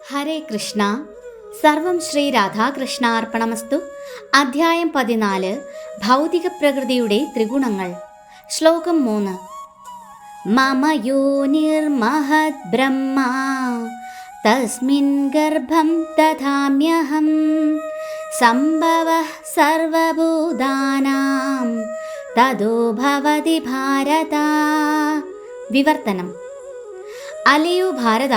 ഹരേ കൃഷ്ണ. സർവം ശ്രീ രാധാകൃഷ്ണാർപ്പണമസ്തു. അധ്യായം 14. ഭൗതിക പ്രകൃതിയുടെ ത്രിഗുണങ്ങൾ. ശ്ലോകം 3. മമ യോനിർമഹത് ബ്രഹ്മ തസ്മിൻ ഗർഭം ദധാമ്യഹം സംഭവഃ സർവഭൂതാനാം തതോ ഭവതി ഭാരത. വിവർത്തനം. അലയോ ഭാരത,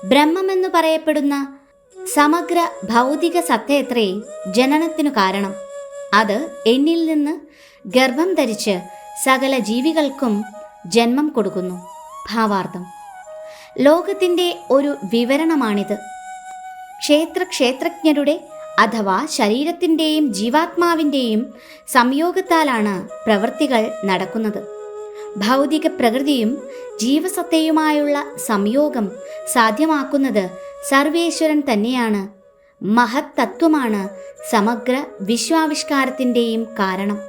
ബ്രഹ്മമെന്നു പറയപ്പെടുന്ന സമഗ്ര ഭൗതിക സത്തയത്രേ ജനനത്തിനു കാരണം. അത് എന്നിൽ നിന്ന് ഗർഭം ധരിച്ച് സകല ജീവികൾക്കും ജന്മം കൊടുക്കുന്നു. ഭാവാർത്ഥം: ലോകത്തിൻ്റെ ഒരു വിവരണമാണിത്. ക്ഷേത്രജ്ഞരുടെ അഥവാ ശരീരത്തിൻ്റെയും ജീവാത്മാവിൻ്റെയും സംയോഗത്താലാണ് പ്രവൃത്തികൾ നടക്കുന്നത്. ഭൗതിക പ്രകൃതിയും ജീവസത്തയുമായുള്ള സംയോഗം സാധ്യമാക്കുന്നത് സർവേശ്വരൻ തന്നെയാണ്. മഹത് തത്വമാണ് സമഗ്ര വിശ്വാവിഷ്കാരത്തിൻ്റെയും കാരണം.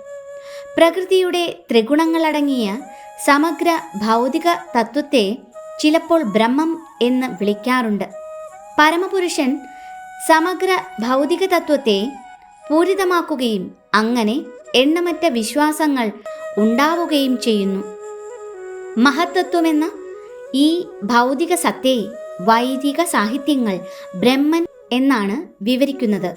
പ്രകൃതിയുടെ ത്രിഗുണങ്ങളടങ്ങിയ സമഗ്ര ഭൗതിക തത്വത്തെ ചിലപ്പോൾ ബ്രഹ്മം എന്ന് വിളിക്കാറുണ്ട്. പരമപുരുഷൻ സമഗ്ര ഭൗതിക തത്വത്തെ പൂരിതമാക്കുകയും അങ്ങനെ എണ്ണമറ്റ വിശ്വാസങ്ങൾ ഉണ്ടാവുകയും ചെയ്യുന്നു. മഹത്തത്വമെന്ന ഈ ഭൗതിക സത്തയെ വൈദിക സാഹിത്യങ്ങൾ ബ്രഹ്മൻ എന്നാണ് വിവരിക്കുന്നത്.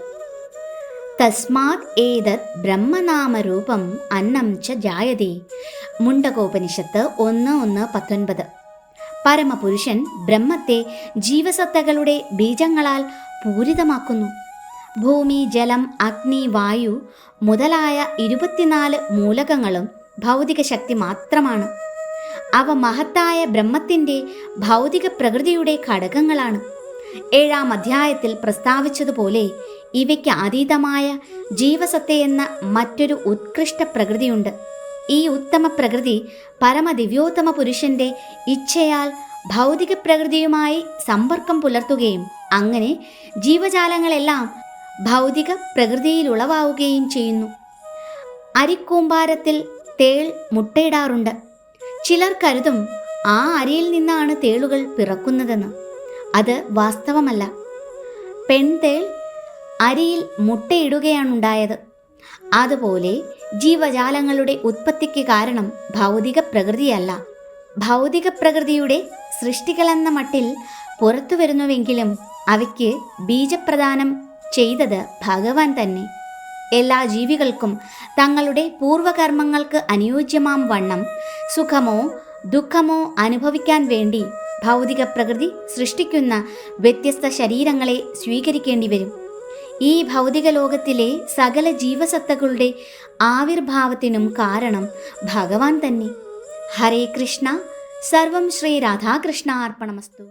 തസ്മാത് ഏതത് ബ്രഹ്മനാമരൂപം അന്നം ച ജായതേ. മുണ്ടകോപനിഷത്ത് 1:19. പരമപുരുഷൻ ബ്രഹ്മത്തെ ജീവസത്തകളുടെ ബീജങ്ങളാൽ പൂരിതമാക്കുന്നു. ഭൂമി, ജലം, അഗ്നി, വായു മുതലായ 24 മൂലകങ്ങളും ഭൗതിക ശക്തി മാത്രമാണ്. അവ മഹത്തായ ബ്രഹ്മത്തിൻ്റെ ഭൗതിക പ്രകൃതിയുടെ ഘടകങ്ങളാണ്. 7-ാം അധ്യായത്തിൽ പ്രസ്താവിച്ചതുപോലെ ഇവയ്ക്ക് അതീതമായ ജീവസത്തയെന്ന മറ്റൊരു ഉത്കൃഷ്ട പ്രകൃതിയുണ്ട്. ഈ ഉത്തമ പ്രകൃതി പരമദിവ്യോത്തമ പുരുഷന്റെ ഇച്ഛയാൽ ഭൗതിക പ്രകൃതിയുമായി സമ്പർക്കം പുലർത്തുകയും അങ്ങനെ ജീവജാലങ്ങളെല്ലാം ഭൗതിക പ്രകൃതിയിലുളവാവുകയും ചെയ്യുന്നു. അരിക്കൂമ്പാരത്തിൽ തേൾ മുട്ടയിടാറുണ്ട്. ചിലർ കരുതും ആ അരിയിൽ നിന്നാണ് തേളുകൾ പിറക്കുന്നതെന്ന്. അത് വാസ്തവമല്ല. പെൺതേൾ അരിയിൽ മുട്ടയിടുകയാണുണ്ടായത്. അതുപോലെ ജീവജാലങ്ങളുടെ ഉത്പത്തിക്ക് കാരണം ഭൗതിക പ്രകൃതിയല്ല. ഭൗതിക പ്രകൃതിയുടെ സൃഷ്ടികളെന്ന മട്ടിൽ പുറത്തു വരുന്നുവെങ്കിലും അവയ്ക്ക് ബീജപ്രദാനം ചെയ്തത് ഭഗവാൻ തന്നെ. എല്ലാ ജീവികൾക്കും തങ്ങളുടെ പൂർവകർമ്മങ്ങൾക്ക് അനുയോജ്യമാം വണ്ണം സുഖമോ ദുഃഖമോ അനുഭവിക്കാൻ വേണ്ടി ഭൗതിക പ്രകൃതി സൃഷ്ടിക്കുന്ന വ്യത്യസ്ത ശരീരങ്ങളെ സ്വീകരിക്കേണ്ടി വരും. ഈ ഭൗതിക ലോകത്തിലെ സകല ജീവസത്തകളുടെ ആവിർഭാവത്തിനും കാരണം ഭഗവാൻ തന്നെ. ഹരേ കൃഷ്ണ. സർവം ശ്രീ രാധാകൃഷ്ണ അർപ്പണമസ്തു.